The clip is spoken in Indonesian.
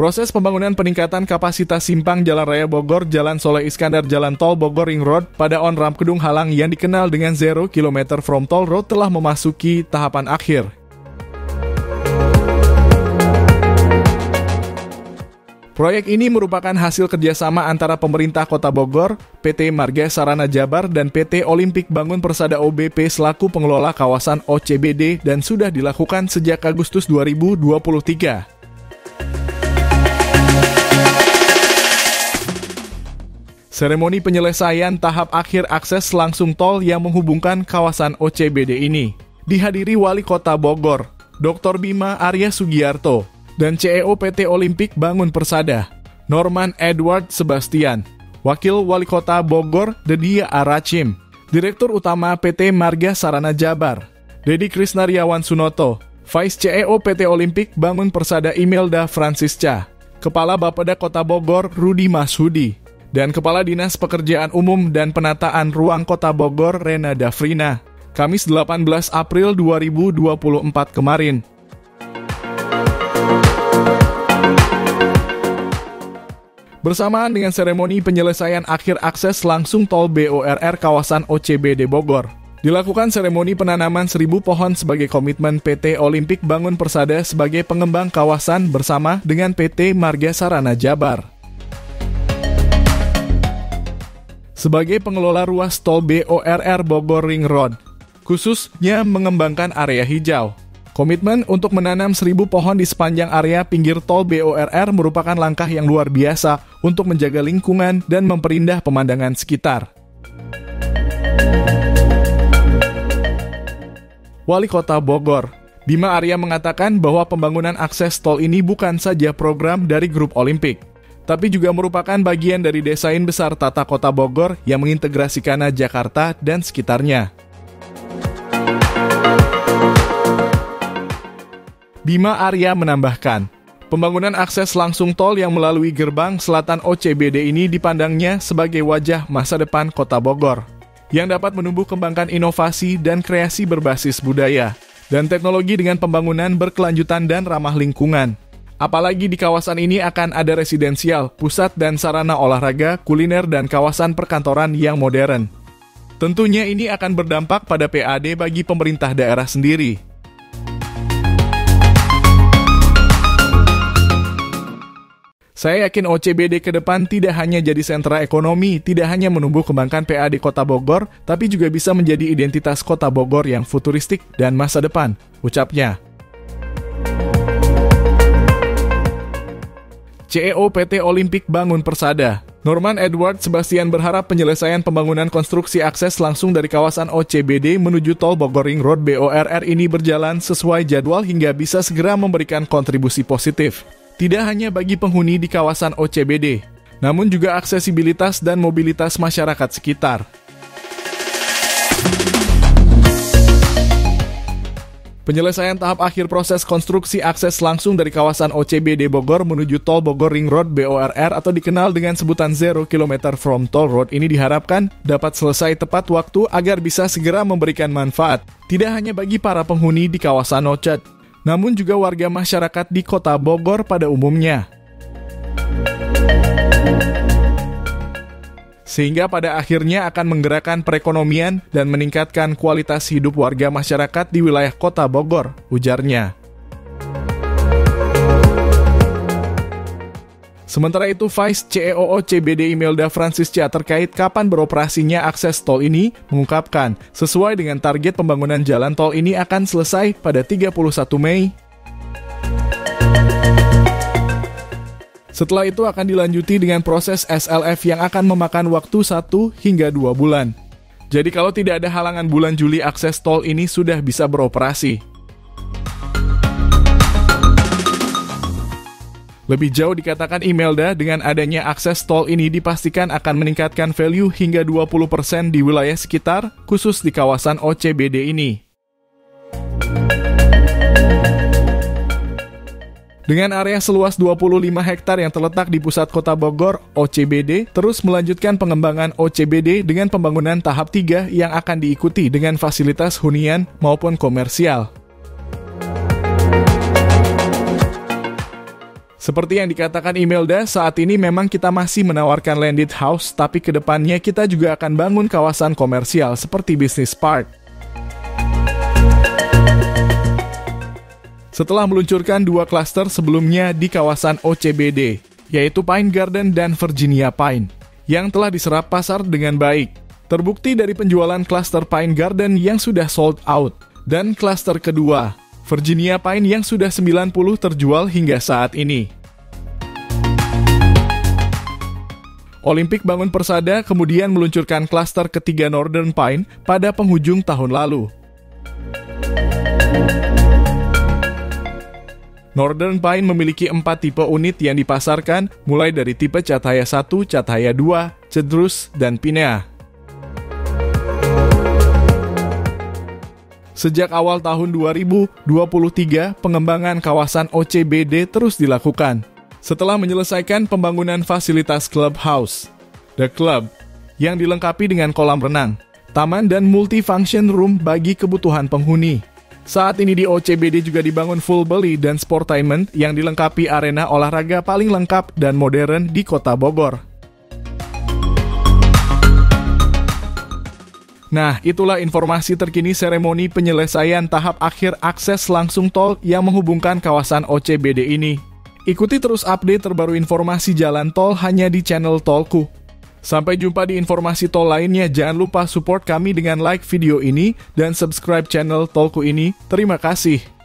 Proses pembangunan peningkatan kapasitas simpang Jalan Raya Bogor, Jalan Soleh Iskandar, Jalan Tol Bogor Ring Road pada on-ramp Kedung Halang yang dikenal dengan 0 km from Toll Road telah memasuki tahapan akhir. Proyek ini merupakan hasil kerjasama antara pemerintah Kota Bogor, PT Marga Sarana Jabar, dan PT Olimpik Bangun Persada OBP selaku pengelola kawasan OCBD dan sudah dilakukan sejak Agustus 2023. Seremoni penyelesaian tahap akhir akses langsung tol yang menghubungkan kawasan OCBD ini dihadiri Wali Kota Bogor, Dr. Bima Arya Sugiarto, dan CEO PT Olimpik Bangun Persada, Norman Edward Sebastian, Wakil Wali Kota Bogor, Dedia Arachim, Direktur Utama PT Marga Sarana Jabar, Dedi Krisnaryawan Sunoto, Vice CEO PT Olimpik Bangun Persada Imelda Francisca, Kepala Bapeda Kota Bogor Rudi Masudi, dan Kepala Dinas Pekerjaan Umum dan Penataan Ruang Kota Bogor Rena Dafrina, Kamis 18 April 2024 kemarin. Bersamaan dengan seremoni penyelesaian akhir akses langsung tol BORR kawasan OCBD Bogor, dilakukan seremoni penanaman 1.000 pohon sebagai komitmen PT Olimpik Bangun Persada sebagai pengembang kawasan bersama dengan PT Marga Sarana Jabar. Sebagai pengelola ruas tol BORR Bogor Ring Road, khususnya mengembangkan area hijau, komitmen untuk menanam 1.000 pohon di sepanjang area pinggir tol BORR merupakan langkah yang luar biasa untuk menjaga lingkungan dan memperindah pemandangan sekitar. Wali Kota Bogor, Bima Arya mengatakan bahwa pembangunan akses tol ini bukan saja program dari grup Olimpik, tapi juga merupakan bagian dari desain besar tata kota Bogor yang mengintegrasikan Jakarta dan sekitarnya. Bima Arya menambahkan, pembangunan akses langsung tol yang melalui gerbang selatan OCBD ini dipandangnya sebagai wajah masa depan Kota Bogor, yang dapat menumbuh kembangkan inovasi dan kreasi berbasis budaya, dan teknologi dengan pembangunan berkelanjutan dan ramah lingkungan. Apalagi di kawasan ini akan ada residensial, pusat dan sarana olahraga, kuliner, dan kawasan perkantoran yang modern. Tentunya ini akan berdampak pada PAD bagi pemerintah daerah sendiri. Saya yakin OCBD ke depan tidak hanya jadi sentra ekonomi, tidak hanya menumbuh kembangkan PAD Kota Bogor, tapi juga bisa menjadi identitas Kota Bogor yang futuristik dan masa depan, ucapnya. CEO PT Olimpik Bangun Persada, Norman Edward Sebastian berharap penyelesaian pembangunan konstruksi akses langsung dari kawasan OCBD menuju tol Bogor Ring Road BORR ini berjalan sesuai jadwal hingga bisa segera memberikan kontribusi positif. Tidak hanya bagi penghuni di kawasan OCBD, namun juga aksesibilitas dan mobilitas masyarakat sekitar. Penyelesaian tahap akhir proses konstruksi akses langsung dari kawasan OCBD Bogor menuju tol Bogor Ring Road BORR atau dikenal dengan sebutan 0 km from Toll Road ini diharapkan dapat selesai tepat waktu agar bisa segera memberikan manfaat, tidak hanya bagi para penghuni di kawasan OCBD, namun juga warga masyarakat di Kota Bogor pada umumnya. Sehingga pada akhirnya akan menggerakkan perekonomian dan meningkatkan kualitas hidup warga masyarakat di wilayah Kota Bogor, ujarnya. Sementara itu, Vice CEO OCBD Imelda Francisca terkait kapan beroperasinya akses tol ini mengungkapkan, sesuai dengan target pembangunan jalan tol ini akan selesai pada 31 Mei. Setelah itu akan dilanjuti dengan proses SLF yang akan memakan waktu 1 hingga 2 bulan. Jadi kalau tidak ada halangan bulan Juli akses tol ini sudah bisa beroperasi. Lebih jauh dikatakan Imelda, dengan adanya akses tol ini dipastikan akan meningkatkan value hingga 20% di wilayah sekitar, khusus di kawasan OCBD ini. Dengan area seluas 25 hektar yang terletak di pusat Kota Bogor, OCBD terus melanjutkan pengembangan OCBD dengan pembangunan tahap 3 yang akan diikuti dengan fasilitas hunian maupun komersial. Seperti yang dikatakan Imelda, saat ini memang kita masih menawarkan landed house, tapi kedepannya kita juga akan bangun kawasan komersial seperti business park. Setelah meluncurkan 2 klaster sebelumnya di kawasan OCBD, yaitu Pine Garden dan Virginia Pine, yang telah diserap pasar dengan baik. Terbukti dari penjualan klaster Pine Garden yang sudah sold out, dan klaster kedua, Virginia Pine yang sudah 90 terjual hingga saat ini. Olimpik Bangun Persada kemudian meluncurkan klaster ketiga Northern Pine pada penghujung tahun lalu. Northern Pine memiliki 4 tipe unit yang dipasarkan, mulai dari tipe Cathaya 1, Cathaya 2, Cedrus, dan Pinea. Sejak awal tahun 2023, pengembangan kawasan OCBD terus dilakukan. Setelah menyelesaikan pembangunan fasilitas clubhouse, The Club, yang dilengkapi dengan kolam renang, taman dan multifunction room bagi kebutuhan penghuni. Saat ini di OCBD juga dibangun full belly dan sportainment yang dilengkapi arena olahraga paling lengkap dan modern di Kota Bogor. Nah, itulah informasi terkini seremoni penyelesaian tahap akhir akses langsung tol yang menghubungkan kawasan OCBD ini. Ikuti terus update terbaru informasi jalan tol hanya di channel Tolku. Sampai jumpa di informasi tol lainnya. Jangan lupa support kami dengan like video ini dan subscribe channel Tolku ini. Terima kasih.